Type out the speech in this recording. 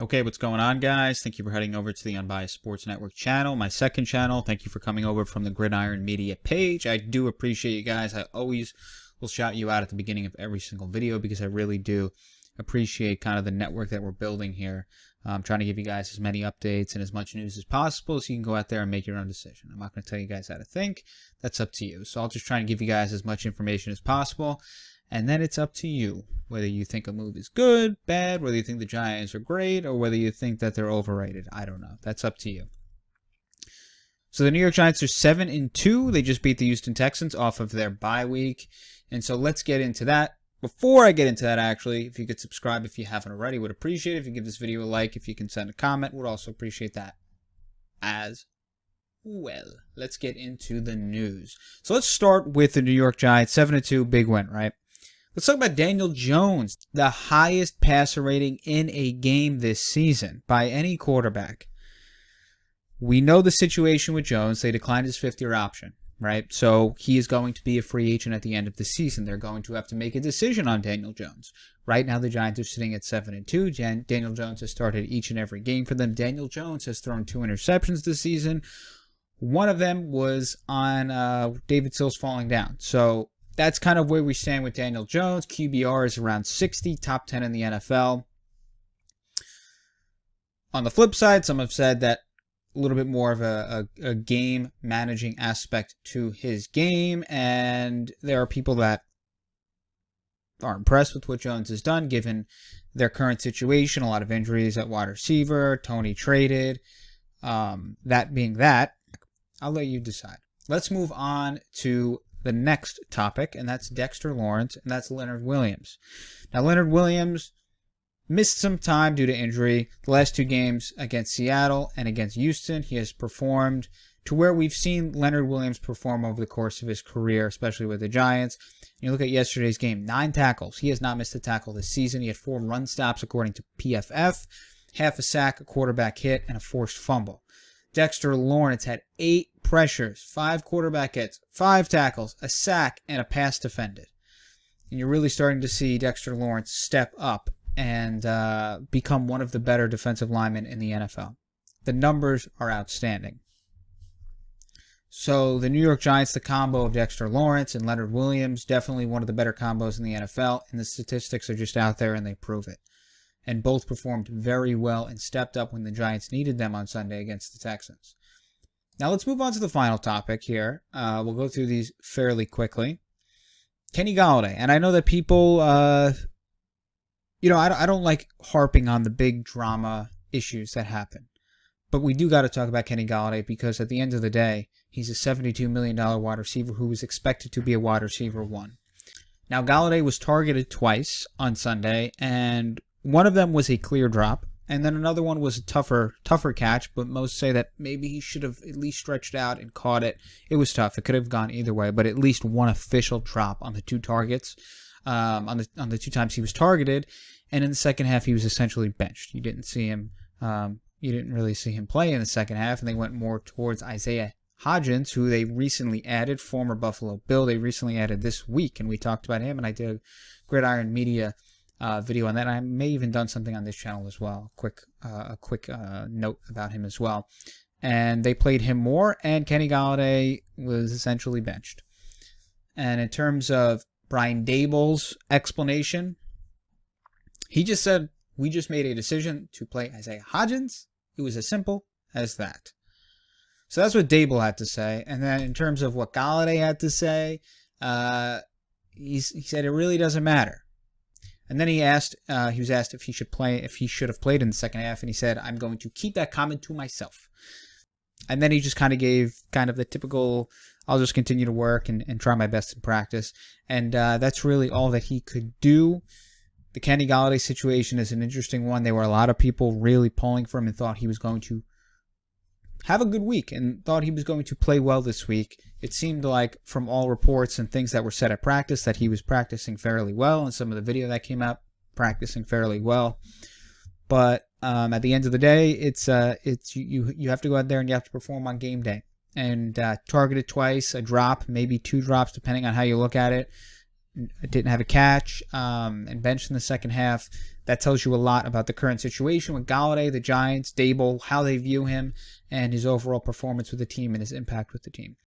Okay, what's going on, guys? Thank you for heading over to the Unbiased Sports Network channel, my second channel. Thank you for coming over from the Gridiron Media page. I do appreciate you guys. I always will shout you out at the beginning of every single video because I really do appreciate kind of the network that we're building here. I'm trying to give you guys as many updates and as much news as possible so you can go out there and make your own decision. I'm not going to tell you guys how to think. That's up to you. So I'll just try and give you guys as much information as possible. And then it's up to you whether you think a move is good, bad, whether you think the Giants are great, or whether you think that they're overrated. I don't know. That's up to you. So the New York Giants are 7-2. They just beat the Houston Texans off of their bye week. And so let's get into that. Before I get into that, actually, if you could subscribe if you haven't already, would appreciate it. If you give this video a like, if you can send a comment, would also appreciate that as well. Let's get into the news. So let's start with the New York Giants. 7-2, big win, right? Let's talk about Daniel Jones, the highest passer rating in a game this season by any quarterback. We know the situation with Jones. They declined his fifth-year option, right? So he is going to be a free agent at the end of the season. They're going to have to make a decision on Daniel Jones. Right now, the Giants are sitting at 7-2. Daniel Jones has started each and every game for them. Daniel Jones has thrown 2 interceptions this season. One of them was on David Sills falling down. So that's kind of where we stand with Daniel Jones. QBR is around 60, top 10 in the NFL. On the flip side, some have said that a little bit more of a game managing aspect to his game, and there are people that are impressed with what Jones has done given their current situation. A lot of injuries at wide receiver, Tony traded. That being that, I'll let you decide. Let's move on to the next topic, and that's Dexter Lawrence, and that's Leonard Williams. Now, Leonard Williams missed some time due to injury. The last 2 games against Seattle and against Houston, he has performed to where we've seen Leonard Williams perform over the course of his career, especially with the Giants. You look at yesterday's game, 9 tackles. He has not missed a tackle this season. He had 4 run stops according to PFF, half a sack, a quarterback hit, and a forced fumble. Dexter Lawrence had 8 pressures, 5 quarterback hits, 5 tackles, a sack, and a pass defended. And you're really starting to see Dexter Lawrence step up and become one of the better defensive linemen in the NFL. The numbers are outstanding. So the New York Giants, the combo of Dexter Lawrence and Leonard Williams, definitely one of the better combos in the NFL, and the statistics are just out there and they prove it. And both performed very well and stepped up when the Giants needed them on Sunday against the Texans. Now let's move on to the final topic here. We'll go through these fairly quickly. Kenny Golladay. And I know that people, I don't like harping on the big drama issues that happen. But we do got to talk about Kenny Golladay because at the end of the day, he's a $72 million wide receiver who was expected to be a wide receiver 1. Now, Golladay was targeted twice on Sunday, and one of them was a clear drop, and then another one was a tougher catch, but most say that maybe he should have at least stretched out and caught it. It was tough. It could have gone either way, but at least one official drop on the 2 targets, on the 2 times he was targeted, and in the second half he was essentially benched. You didn't really see him play in the second half, and they went more towards Isaiah Hodgins, who they recently added, former Buffalo Bill. They recently added this week, and we talked about him, and I did a Gridiron Media video on that. I may even done something on this channel as well. A quick note about him as well. And they played him more, and Kenny Golladay was essentially benched. And in terms of Brian Daboll's explanation, he just said, "We just made a decision to play Isaiah Hodgins. It was as simple as that." So that's what Daboll had to say. And then in terms of what Golladay had to say, he said it really doesn't matter. And then he was asked if he should have played in the second half, and he said, "I'm going to keep that comment to myself." And then he just kind of gave the typical, "I'll just continue to work and try my best in practice." And that's really all that he could do. The Kenny Golladay situation is an interesting one. There were a lot of people really pulling for him and thought he was going to have a good week and thought he was going to play well this week. It seemed like from all reports and things that were said at practice that he was practicing fairly well, and some of the video that came out practicing fairly well. But at the end of the day, you have to go out there and you have to perform on game day. And targeted twice, a drop, maybe 2 drops depending on how you look at it. Didn't have a catch and benched in the second half. That tells you a lot about the current situation with Golladay, the Giants, Dable, how they view him, and his overall performance with the team and his impact with the team.